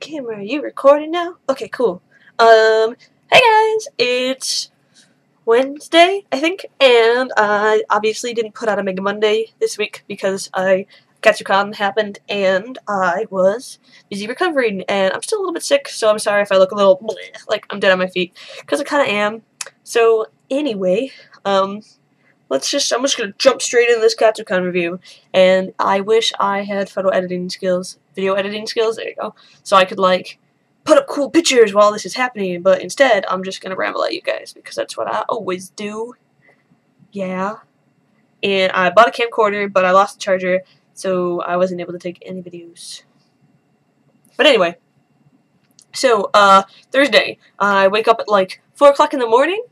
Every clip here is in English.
Camera, are you recording now? Okay, cool. Hey guys, it's Wednesday, I think, and I obviously didn't put out a Mega Monday this week because Katsucon happened and I was busy recovering, and I'm still a little bit sick, so I'm sorry if I look a little bleh, like I'm dead on my feet, because I kind of am. So anyway, I'm just gonna jump straight into this Katsucon review, and I wish I had video editing skills, there you go, so I could like put up cool pictures while this is happening, but instead I'm just gonna ramble at you guys because that's what I always do. Yeah. And I bought a camcorder, but I lost the charger, so I wasn't able to take any videos. But anyway, so Thursday, I wake up at like 4 o'clock in the morning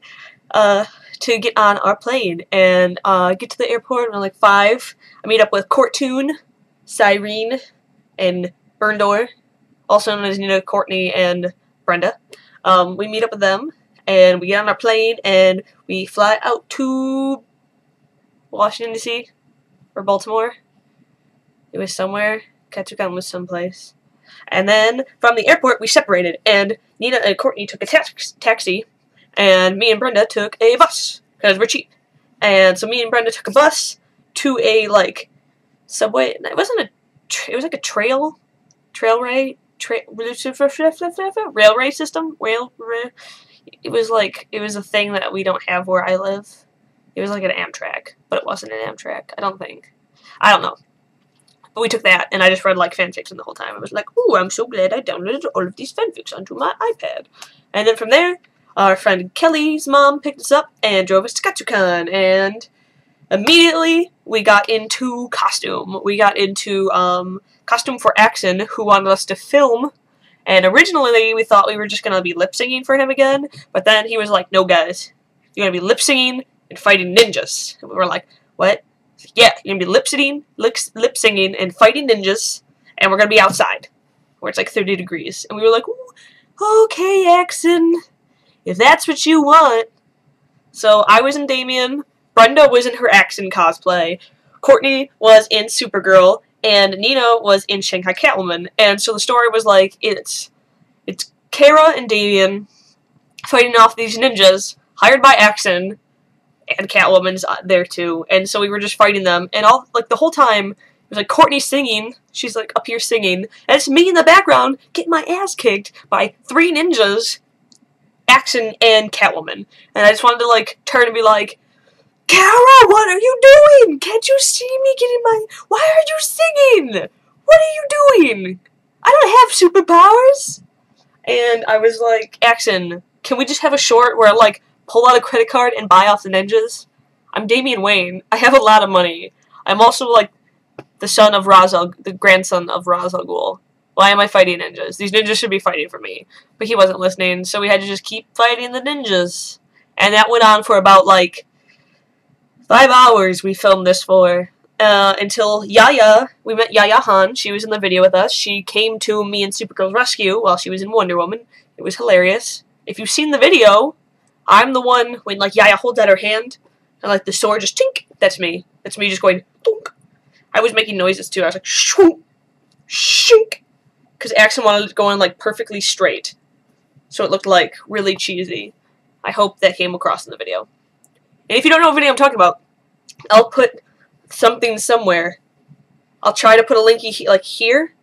to get on our plane and get to the airport around like 5. I meet up with Courtoon, Cyrene, and Burndor, also known as Nina, Courtney, and Brenda. We meet up with them, and we get on our plane, and we fly out to Washington, D.C., or Baltimore. It was somewhere. Katsucan was someplace. And then, from the airport, we separated, and Nina and Courtney took a taxi, and me and Brenda took a bus, because we're cheap. And so me and Brenda took a bus to a, like, subway. It wasn't a, it was like a railway system. It was a thing that we don't have where I live. It was like an Amtrak, but it wasn't an Amtrak, I don't think. I don't know. But we took that, and I just read like fanfiction the whole time. I was like, ooh, I'm so glad I downloaded all of these fanfics onto my iPad. And then from there, our friend Kelly's mom picked us up and drove us to Katsucon, and immediately we got into costume. We got into costume for Axon, who wanted us to film, and originally we thought we were just gonna be lip singing for him again, but then he was like, no guys, you're gonna be lip singing and fighting ninjas. And we were like, what? Yeah, you're gonna be lip singing and fighting ninjas, and we're gonna be outside where it's like 30 degrees. And we were like, ooh, okay, Axon, if that's what you want. So I was in Damien, Brenda was in her Axon cosplay, Courtney was in Supergirl, and Nina was in Shanghai Catwoman. And so the story was like, it's Kara and Damien fighting off these ninjas hired by Axon, and Catwoman's there too. And so we were just fighting them, and all like the whole time it was like Courtney singing. She's like up here singing, and it's me in the background getting my ass kicked by 3 ninjas, Axon and Catwoman. And I just wanted to like turn and be like, Kara, what are you doing? Can't you see me getting my... Why are you singing? What are you doing? I don't have superpowers. And I was like, Axon, can we just have a short where I like pull out a credit card and buy off the ninjas? I'm Damian Wayne. I have a lot of money. I'm also like the son of the grandson of Ra's al Ghul. Why am I fighting ninjas? These ninjas should be fighting for me. But he wasn't listening, so we had to just keep fighting the ninjas. And that went on for about like 5 hours we filmed this for, until Yaya, we met Yaya Han. She was in the video with us. She came to me and Supergirl's rescue while she was in Wonder Woman. It was hilarious. If you've seen the video, I'm the one when like Yaya holds out her hand and like the sword just tink. That's me. That's me just going thunk. I was making noises too. I was like shoo, shink, because Axon wanted it going like perfectly straight, so it looked like really cheesy. I hope that came across in the video. And if you don't know what video I'm talking about, I'll put something somewhere. I'll try to put a link like here.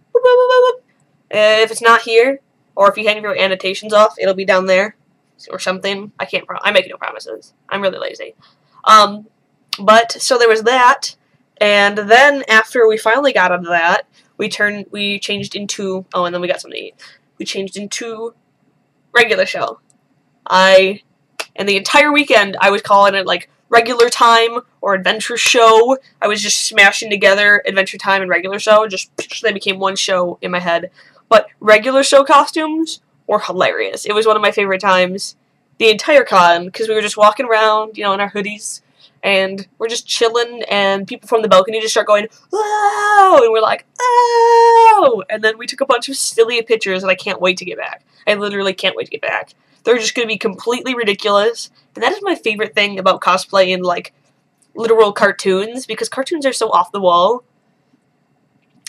If it's not here, or if you have your annotations off, it'll be down there or something. I make no promises. I'm really lazy. But so there was that, and then after we finally got out of that, we changed into, and then we got something to eat. We changed into regular show. And the entire weekend, I was calling it, like, regular time or adventure show. I was just smashing together adventure time and regular show. Just they became one show in my head. But regular show costumes were hilarious. It was one of my favorite times the entire con, because we were just walking around, you know, in our hoodies, and we're just chilling, and people from the balcony just start going, oh, and we're like, oh, and then we took a bunch of silly pictures, and I can't wait to get back. I literally can't wait to get back. They're just going to be completely ridiculous, and that is my favorite thing about cosplay in, like, literal cartoons, because cartoons are so off the wall,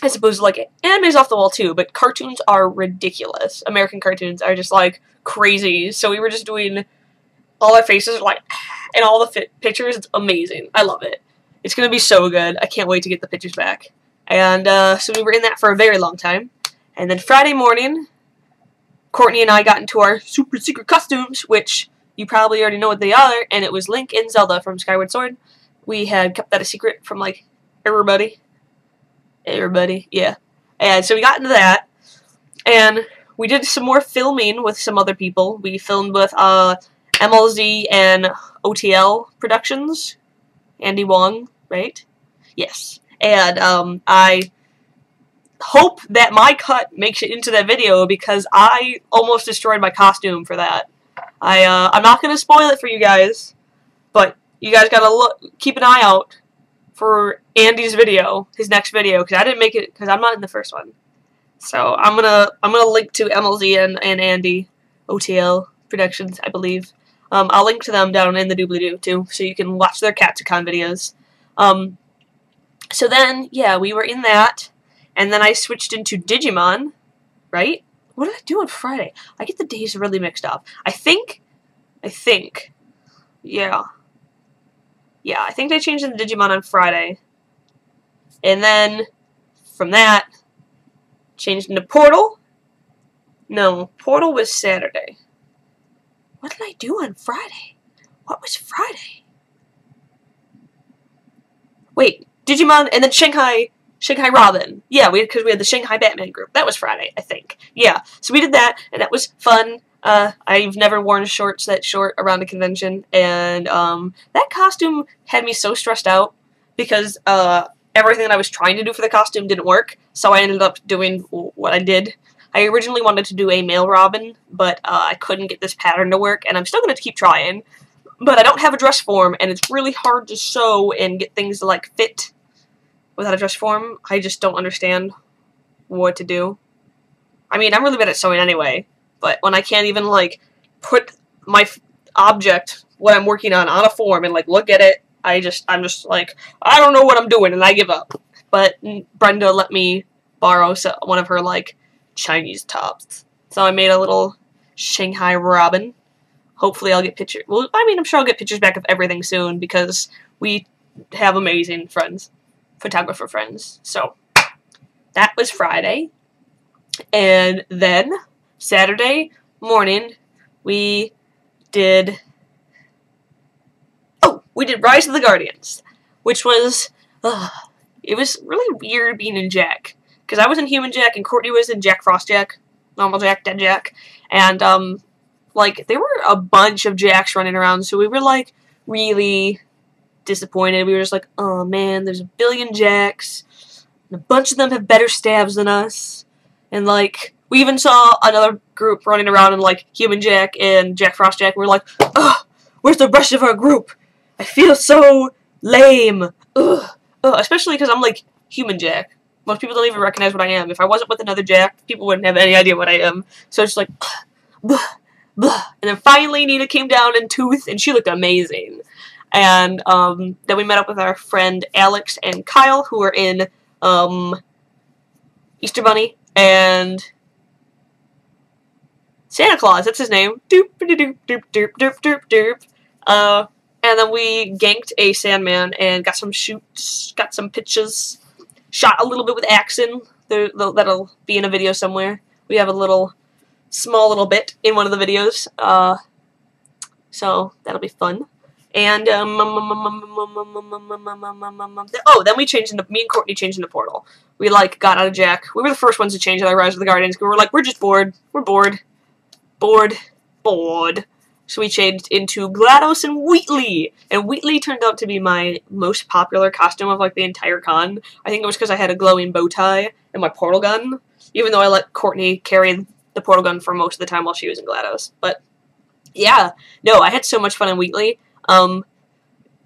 I suppose, like, anime's off the wall too, but cartoons are ridiculous. American cartoons are just, like, crazy. So we were just doing, all our faces are like, and all the pictures, it's amazing. I love it. It's gonna be so good. I can't wait to get the pictures back. And, so we were in that for a very long time. And then Friday morning, Courtney and I got into our super secret costumes, which you probably already know what they are, and it was Link and Zelda from Skyward Sword. We had kept that a secret from, like, everybody. Everybody, yeah. And so we got into that, and we did some more filming with some other people. We filmed with MLZ and OTL Productions. Andy Wong, right? Yes. And I hope that my cut makes it into that video because I almost destroyed my costume for that. I'm not gonna spoil it for you guys, but you guys gotta keep an eye out for Andy's video, his next video, because I didn't make it because I'm not in the first one. So I'm gonna link to MLZ and Andy OTL Productions, I believe. I'll link to them down in the doobly-doo too, so you can watch their Katsucon videos. So then, yeah, we were in that, and then I switched into Digimon, right? What did I do on Friday? I get the days really mixed up. I think, yeah. Yeah, I think they changed into Digimon on Friday. And then, from that, changed into Portal. No, Portal was Saturday. What did I do on Friday? What was Friday? Wait, Digimon and then Shanghai Robin. Yeah, because we had the Shanghai Batman group. That was Friday, I think. Yeah, so we did that, and that was fun. I've never worn shorts that short around a convention, and that costume had me so stressed out because everything that I was trying to do for the costume didn't work, so I ended up doing what I did. I originally wanted to do a male Robin, but I couldn't get this pattern to work, and I'm still going to keep trying. But I don't have a dress form, and it's really hard to sew and get things to, like, fit without a dress form. I just don't understand what to do. I mean, I'm really bad at sewing anyway, but when I can't even, like, put my object, what I'm working on a form and, like, look at it, I'm just like, I don't know what I'm doing, and I give up. But Brenda let me borrow one of her, like, Chinese tops. So I made a little Shanghai Robin. Hopefully I'll get pictures. Well, I mean, I'm sure I'll get pictures back of everything soon because we have amazing friends, photographer friends. So that was Friday. And then Saturday morning we did Rise of the Guardians, which was it was really weird being in Jack because I was in Human Jack and Courtney was in Jack Frost Jack, Normal Jack, Dead Jack, and like, there were a bunch of Jacks running around, so we were, like, really disappointed. We were just like, oh, man, there's a billion Jacks, and a bunch of them have better stabs than us. And, like, we even saw another group running around in, like, Human Jack and Jack Frost Jack. We were like, ugh, where's the rest of our group? I feel so lame. Ugh. Especially because I'm, like, Human Jack. Most people don't even recognize what I am. If I wasn't with another Jack, people wouldn't have any idea what I am. So it's just like, ugh. Blah. And then finally Nina came down in Tooth, and she looked amazing. And then we met up with our friend Alex and Kyle, who were in Easter Bunny and Santa Claus. That's his name. Doop doop doop doop doop doop doop. And then we ganked a Sandman and got some shoots, got some pitches, shot a little bit with Axon. That'll be in a video somewhere. We have a small little bit in one of the videos, so that'll be fun. And then we changed into, me and Courtney changed into Portal. We, like, got out of Jack. We were the first ones to change out of Rise of the Guardians. We were like, we're just bored. We're bored. So we changed into GLaDOS and Wheatley. And Wheatley turned out to be my most popular costume of, like, the entire con. I think it was because I had a glowing bow tie and my portal gun, even though I let Courtney carry the portal gun for most of the time while she was in GLaDOS. But yeah, no, I had so much fun in Wheatley.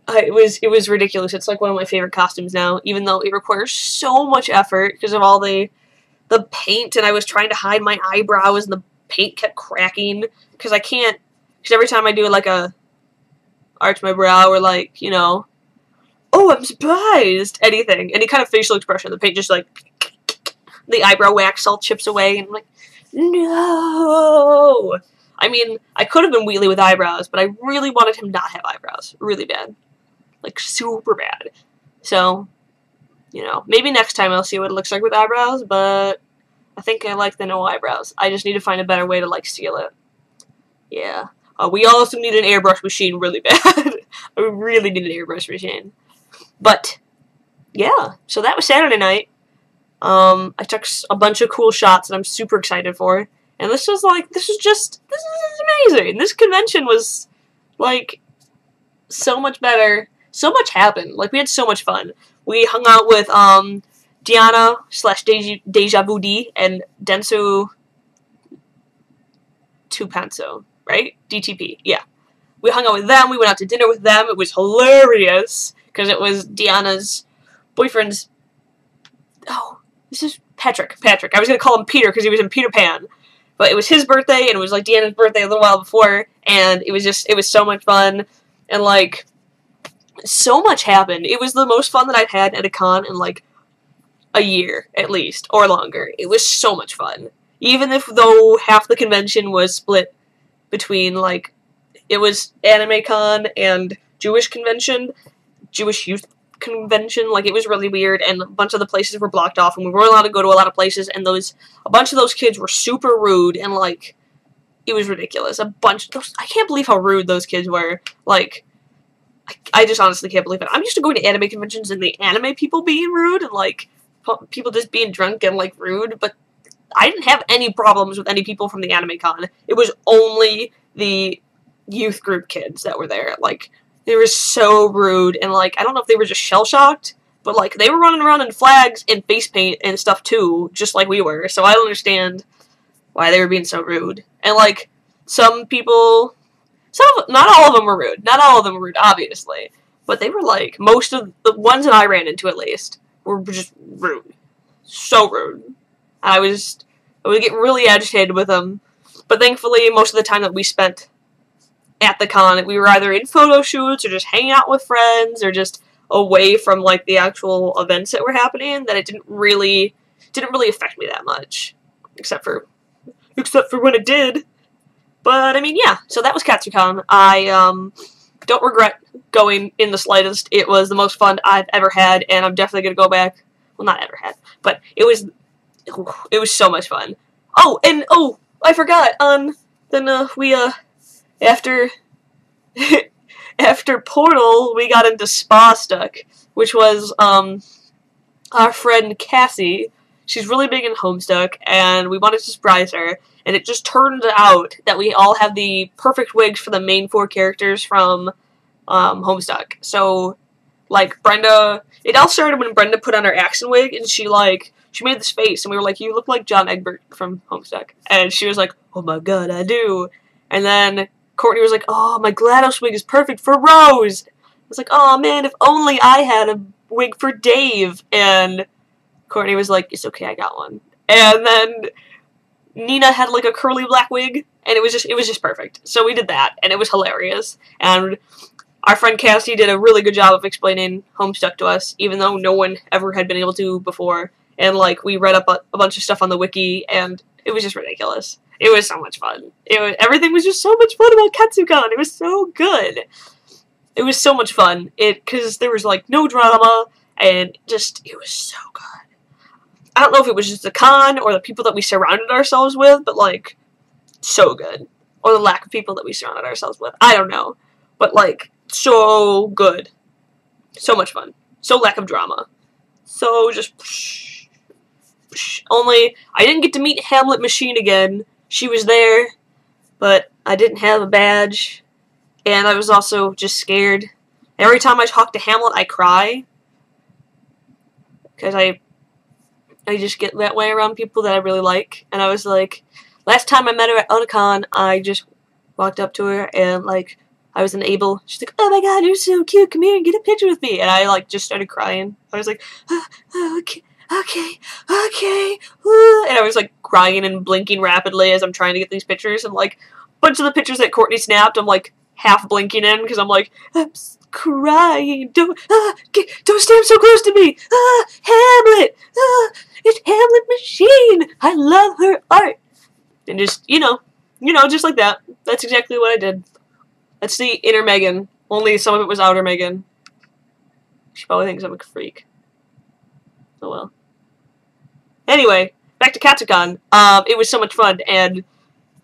It was ridiculous. It's like one of my favorite costumes now, even though it requires so much effort because of all the paint, and I was trying to hide my eyebrows and the paint kept cracking because I can't, because every time I do like a arch my brow or like, you know, oh, I'm surprised, anything, any kind of facial expression, the paint just like the eyebrow wax all chips away, and I'm like, no! I mean, I could have been Wheatley with eyebrows, but I really wanted him not to have eyebrows. Really bad. Like, super bad. So, you know, maybe next time I'll see what it looks like with eyebrows, but I think I like the no eyebrows. I just need to find a better way to, like, steal it. Yeah. We also need an airbrush machine really bad. We really need an airbrush machine. But, yeah. So that was Saturday night. I took a bunch of cool shots that I'm super excited for. And this is amazing. This convention was, like, so much better. So much happened. Like, we had so much fun. We hung out with, Diana / Deja Vu D and Densu Tupanso, right? DTP, yeah. We hung out with them. We went out to dinner with them. It was hilarious because it was Diana's boyfriend's. Oh, this is Patrick. I was gonna call him Peter because he was in Peter Pan, but it was his birthday and it was like Diana's birthday a little while before, and it was so much fun, and like so much happened. It was the most fun that I've had at a con in like a year at least or longer. It was so much fun. Even if though half the convention was split between, like, it was Anime Con and Jewish convention, Jewish youth convention, like, it was really weird, and a bunch of the places were blocked off, and we weren't allowed to go to a lot of places, and a bunch of those kids were super rude, and, like, it was ridiculous. I can't believe how rude those kids were. Like, I just honestly can't believe it. I'm used to going to anime conventions and the anime people being rude, and, like, people just being drunk and, like, rude, but I didn't have any problems with any people from the Anime Con. It was only the youth group kids that were there. Like, they were so rude, and, like, I don't know if they were just shell-shocked, but, like, they were running around in flags and face paint and stuff, too, just like we were, so I don't understand why they were being so rude. And, like, some people, not all of them were rude. Not all of them were rude, obviously, but they were, like, most of the ones that I ran into, at least, were just rude. So rude. I would get really agitated with them, but thankfully, most of the time that we spent at the con, we were either in photo shoots, or just hanging out with friends, or just away from, like, the actual events that were happening, that it didn't really affect me that much, except for when it did. But, I mean, yeah, so that was Katsucon. I, don't regret going in the slightest. It was the most fun I've ever had, and I'm definitely gonna go back. Well, not ever had, but it was so much fun. Oh, and, I forgot, then, we, after Portal, we got into Homestuck, which was, our friend Cassie. She's really big in Homestuck, and we wanted to surprise her, and it just turned out that we all have the perfect wigs for the main 4 characters from, Homestuck. So, like, Brenda, it all started when Brenda put on her accent wig, and she made this face, and we were like, you look like John Egbert from Homestuck. And she was like, oh my god, I do. And then Courtney was like, oh, my GLaDOS wig is perfect for Rose. I was like, oh man, if only I had a wig for Dave. And Courtney was like, it's okay, I got one. And then Nina had like a curly black wig, and it was just perfect. So we did that, and it was hilarious. And our friend Cassie did a really good job of explaining Homestuck to us, even though no one ever had been able to before. And, like, we read up a bunch of stuff on the wiki, and it was just ridiculous. It was so much fun. Everything was just so much fun about Katsucon. It was so good. It was so much fun. Because there was, like, no drama, and just, it was so good. I don't know if it was just the con, or the people that we surrounded ourselves with, but, like, so good. Or the lack of people that we surrounded ourselves with. I don't know. But, like, so good. So much fun. So lack of drama. So just only I didn't get to meet Hamlet Machine again. She was there, but I didn't have a badge, and I was also just scared. Every time I talk to Hamlet, I cry, because I just get that way around people that I really like. And I was like, last time I met her at Otakon, I just walked up to her and, like, I was unable. She's like, oh my god, you're so cute, come here and get a picture with me. And I, like, just started crying. I was like, okay. And I was, like, crying and blinking rapidly as I'm trying to get these pictures. And, like, a bunch of the pictures that Courtney snapped, I'm, like, half blinking in because I'm, like, I'm crying. Don't stand so close to me. Hamlet. it's Hamlet Machine. I love her art. And just, just like that. That's exactly what I did. That's the inner Megan. Only some of it was outer Megan. She probably thinks I'm a freak. Oh well. Anyway, back to Katsucon. It was so much fun and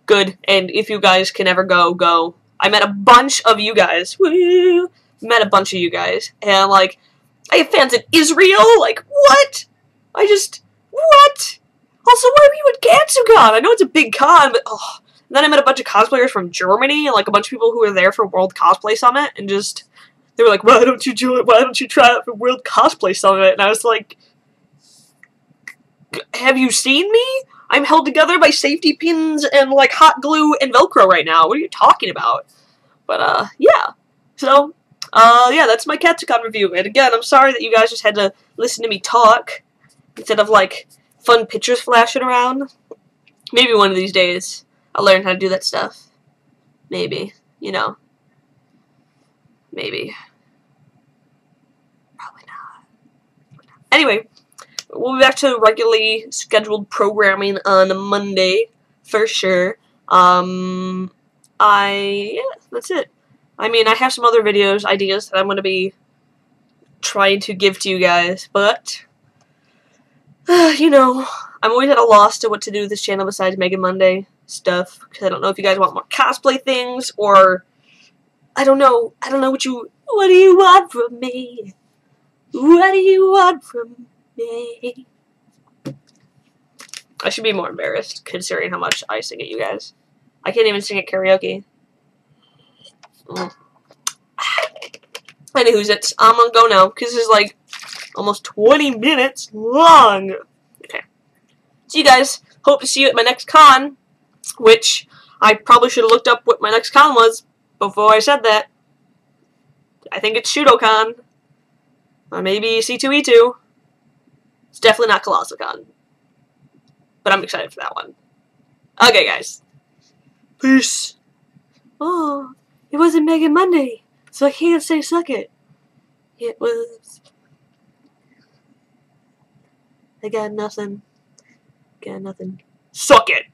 good. And if you guys can ever go, go. I met a bunch of you guys. Woo! Met a bunch of you guys. And, like, I have fans in Israel. Like, what? What? Also, why were you at Katsucon? I know it's a big con, but, oh. And then I met a bunch of cosplayers from Germany, and, like, a bunch of people who were there for World Cosplay Summit, and just, they were like, why don't you join, why don't you try out for World Cosplay Summit? And I was like, have you seen me? I'm held together by safety pins and, like, hot glue and Velcro right now. What are you talking about? But, yeah. So, yeah, that's my Katsucon review. And again, I'm sorry that you guys just had to listen to me talk instead of, like, fun pictures flashing around. Maybe one of these days I'll learn how to do that stuff. Maybe. Maybe. Probably not. Anyway, we'll be back to regularly scheduled programming on Monday, for sure. Yeah, that's it. I mean, I have some other ideas that I'm going to be trying to give to you guys, but, I'm always at a loss to what to do with this channel besides Mega Monday stuff, because I don't know if you guys want more cosplay things, or, I don't know what do you want from me? What do you want from me? I should be more embarrassed, considering how much I sing at you guys. I can't even sing at karaoke. Anywho's, I'm gonna go now, because this is like almost 20 minutes long. Okay. So you guys, hope to see you at my next con, which I probably should have looked up what my next con was before I said that. I think it's Shudocon. Or maybe C2E2. It's definitely not Colossal-Con. But I'm excited for that one. Okay, guys. Peace. Oh, it wasn't Mega Monday, so I can't say suck it. It was. I got nothing. Got nothing. Suck it!